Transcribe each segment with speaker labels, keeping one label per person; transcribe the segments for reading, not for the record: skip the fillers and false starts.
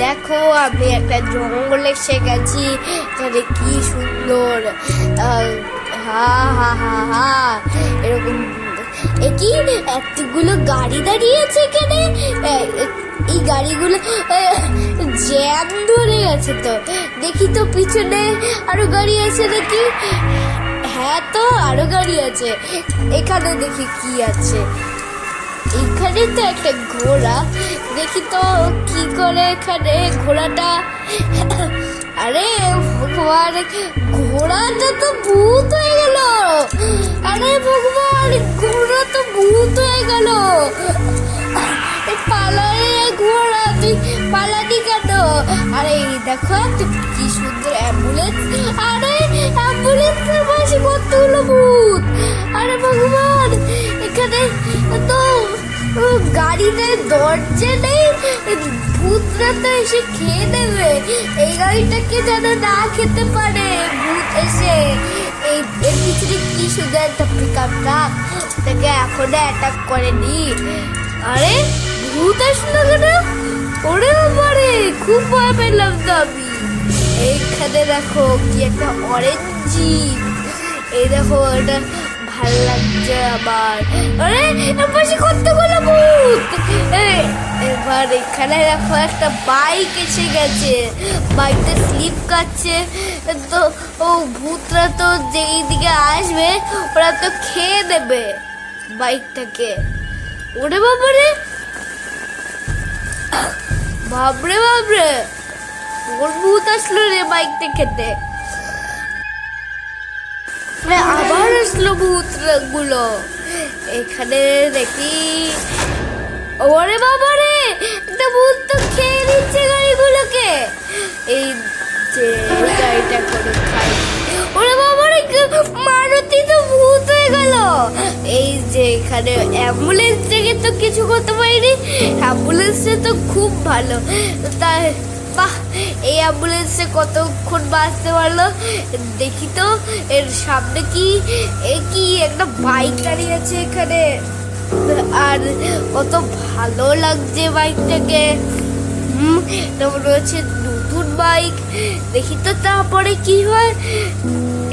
Speaker 1: দেখো আমি একটা জঙ্গলে এসে গেছি, এখানে কি সুন্দর। হা হা হা হা এরকম কি এতগুলো গাড়ি দাঁড়িয়ে আছে এখানে। এই গাড়িগুলো জ্যাম ধরে গেছে তো। দেখি তো পিছনে আরো গাড়ি আছে নাকি। হ্যাঁ তো আরো গাড়ি আছে। এখানে দেখি কি আছে। এখানে তো একটা ঘোড়া, দেখি তো কি করে এখানে ঘোড়াটা। আরে ভগবান, ঘোড়াটা তো ভূত হয়ে গেল। আরে ভগবান, ঘোড়া তো ভূত হয়ে গেল। পালারে ঘোড়া, তুই পালানি কেন? আরে দেখো কি সুন্দর অ্যাম্বুলেন্স। আরে অ্যাম্বুলেন্সের পাশে কতগুলো ভূত। আরে ভগবান, এখানে তো গাড়িতে দরজা নেই, ভূতরা তো এসে খেয়ে নেবে। এই গাড়িটাকে যেন না খেতে পারে ভূত এসে। এই পিছনে কি সুন্দর একটা পিক আপ ট্রাক, তাকে এখনো অ্যাটাক করেনি। আরে ভূত আসলো কেন? ওরে বাবারে, খুব ভয় পেলাম তো আমি। এইখানে দেখো কি একটা অরেঞ্জ জিপ। এই দেখো এটা ভাল লাগছে আবার। আরে পাশে কতগুলো ভূত। এবার এখানে দেখো একটা বাইক এসে গেছে, বাইকটা স্লিপ কাটছে তো। ও ভূতরা তো যেই দিকে আসবে ওরা তো খেয়ে দেবে বাইকটাকে। ওরে বাবারে, বাবরে বাবরে, ওর ভূত আসলো রে বাইকটা খেতে। আবার আসলো ভূত গুলো। এখানে দেখি, ওরে বাবারে, একটা ভূত তো খেয়ে নিচ্ছে গাড়িগুলোকে। এই যে গাড়িটা করে খাই। ওরে বাবারে, মারুতি তো ভূত হয়ে গেল। এই যে এখানে অ্যাম্বুলেন্স থেকে তো কিছু করতে পারিনি। অ্যাম্বুলেন্সে তো খুব ভালো। তাই বাহ, এই অ্যাম্বুলেন্সে কতক্ষণ বাঁচতে পারলো। দেখি তো এর সামনে কি, কি একটা বাইক দাঁড়িয়ে আছে এখানে। আর কত ভালো লাগছে বাইকটাকে। মনে হচ্ছে নতুন বাইক। দেখি তো তারপরে কি হয়।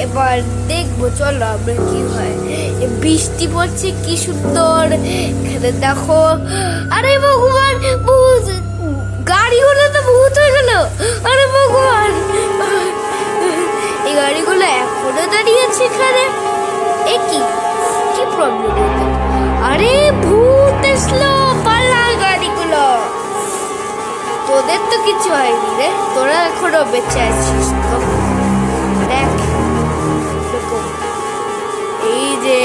Speaker 1: এবার দেখবো, চলো আমরা কি হয়। বৃষ্টি পড়ছে কি সুন্দর। এখানে দেখো, আরে ভগবান, ভূত গাড়িগুলো তো ভূত হয়ে গেল। আরে ভগবান, এই গাড়িগুলো এখনো দাঁড়িয়ে আছে এখানে। এ কি প্রবলেম? আরে ভূত আসলো, পালা গাড়িগুলো। তোদের তো কিছু হয়নি রে, তোরা এখনো বেঁচে আছিস তো। দেখ এই যে